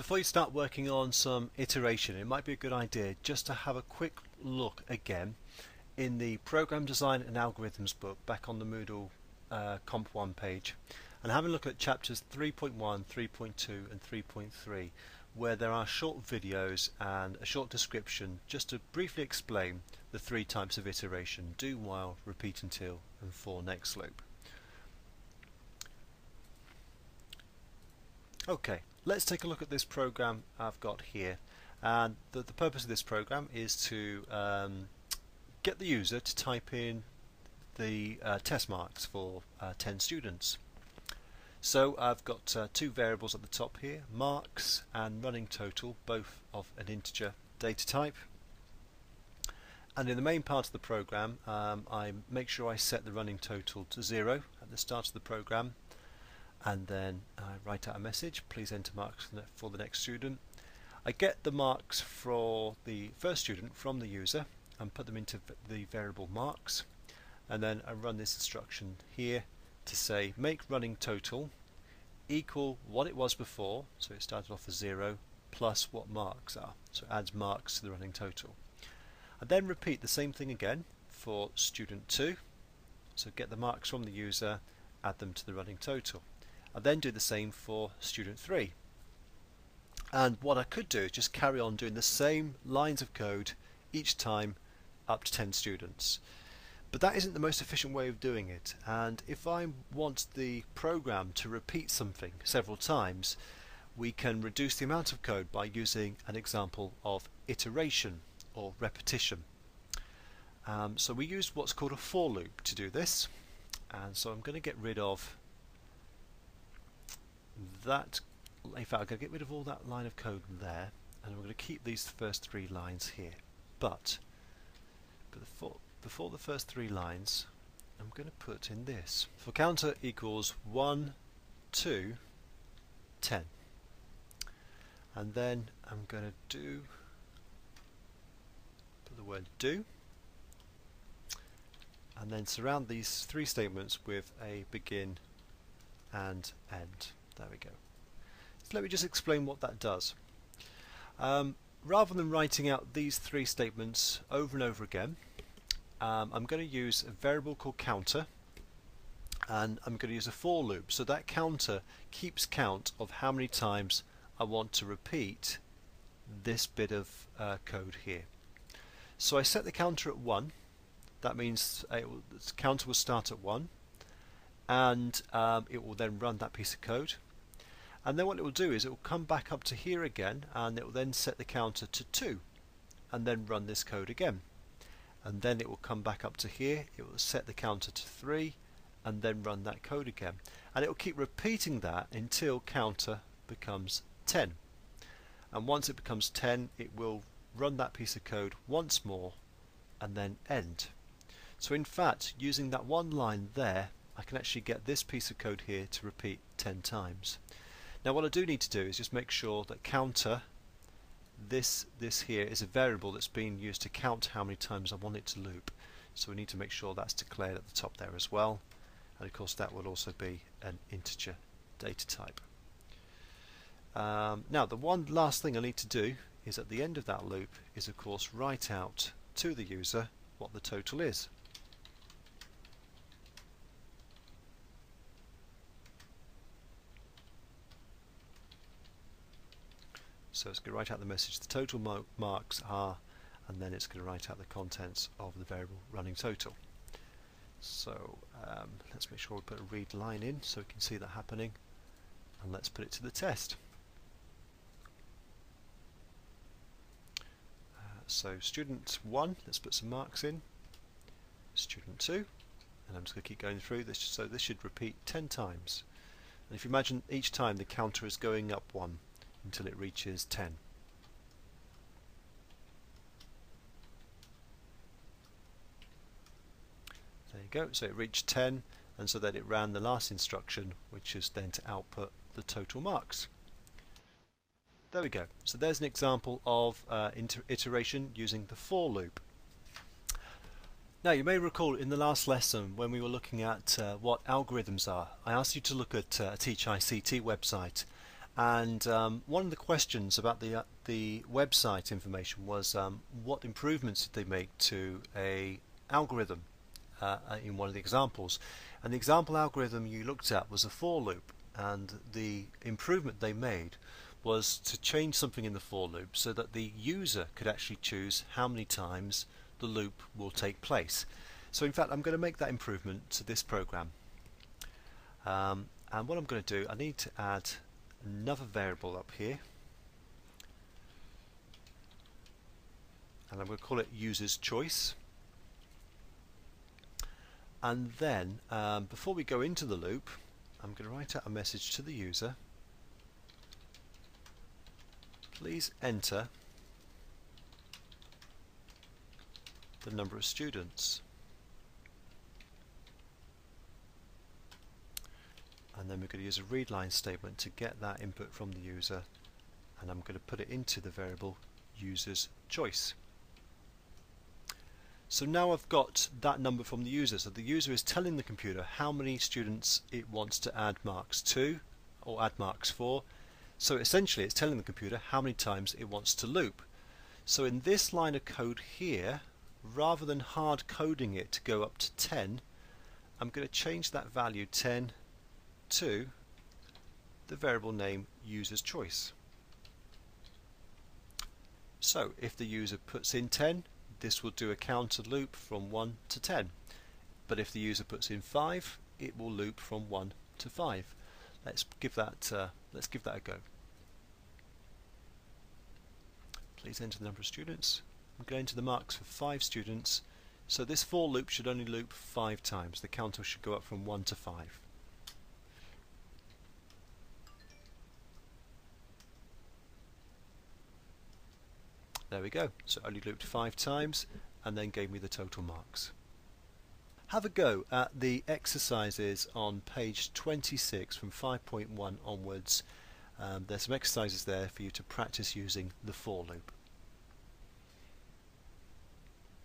Before you start working on some iteration, it might be a good idea just to have a quick look again in the Program Design and Algorithms book back on the Moodle Comp 1 page, and have a look at chapters 3.1, 3.2 and 3.3, where there are short videos and a short description just to briefly explain the three types of iteration: do, while, repeat until and for next loop. Okay, let's take a look at this program I've got here, and the purpose of this program is to get the user to type in the test marks for 10 students. So I've got two variables at the top here, marks and running total, both of an integer data type. And in the main part of the program, I make sure I set the running total to 0 at the start of the program, and then I write out a message, please enter marks for the next student. I get the marks for the first student from the user and put them into the variable marks, and then I run this instruction here to say make running total equal what it was before, so it started off as 0, plus what marks are, so it adds marks to the running total. I then repeat the same thing again for student 2, so get the marks from the user, add them to the running total. I then do the same for student 3, and what I could do is just carry on doing the same lines of code each time up to 10 students. But that isn't the most efficient way of doing it, and if I want the program to repeat something several times, we can reduce the amount of code by using an example of iteration or repetition. So we use what's called a for loop to do this, and so I'm going to get rid of that. In fact, I'm going to get rid of all that line of code there, and we're going to keep these first three lines here. But before the first three lines, I'm going to put in this. For counter equals 1, 2, 10. And then I'm going to put the word do, and then surround these three statements with a begin and end. There we go. So let me just explain what that does. Rather than writing out these three statements over and over again, I'm going to use a variable called counter, and I'm going to use a for loop, so that counter keeps count of how many times I want to repeat this bit of code here. So I set the counter at 1. That means the counter will start at 1, and it will then run that piece of code. And then what it will do is it will come back up to here again, and it will then set the counter to 2 and then run this code again. And then it will come back up to here, it will set the counter to 3 and then run that code again. And it will keep repeating that until counter becomes 10. And once it becomes 10, it will run that piece of code once more and then end. So in fact, using that one line there, I can actually get this piece of code here to repeat 10 times. Now what I do need to do is just make sure that counter, this here is a variable that's being used to count how many times I want it to loop. So we need to make sure that's declared at the top there as well. And of course that will also be an integer data type. Now the one last thing I need to do is at the end of that loop is of course write out to the user what the total is. So it's going to write out the message the total marks are, and then it's going to write out the contents of the variable running total. So let's make sure we put a read line in so we can see that happening, and let's put it to the test. So student 1, let's put some marks in, student 2, and I'm just going to keep going through this, so this should repeat 10 times. And if you imagine each time the counter is going up 1 until it reaches 10. There you go, so it reached 10, and so then it ran the last instruction, which is then to output the total marks. There we go, so there's an example of iteration using the for loop. Now you may recall in the last lesson when we were looking at what algorithms are, I asked you to look at a Teach ICT website And one of the questions about the website information was what improvements did they make to a algorithm in one of the examples. And the example algorithm you looked at was a for loop, and the improvement they made was to change something in the for loop so that the user could actually choose how many times the loop will take place. So in fact I'm going to make that improvement to this program. And what I'm going to do, I need to add another variable up here, and I'm going to call it user's choice. And then before we go into the loop, I'm going to write out a message to the user. Please enter the number of students. And then we're going to use a readline statement to get that input from the user, and I'm going to put it into the variable user's choice. So now I've got that number from the user. So the user is telling the computer how many students it wants to add marks to or add marks for. So essentially it's telling the computer how many times it wants to loop. So in this line of code here, rather than hard coding it to go up to 10, I'm going to change that value 10 to the variable name user's choice. So if the user puts in 10, this will do a counter loop from 1 to 10. But if the user puts in 5, it will loop from 1 to 5. Let's give that a go. Please enter the number of students. I'm going to the marks for 5 students. So this for loop should only loop 5 times. The counter should go up from 1 to 5. There we go. So it only looped 5 times and then gave me the total marks. Have a go at the exercises on page 26 from 5.1 onwards. There's some exercises there for you to practice using the for loop.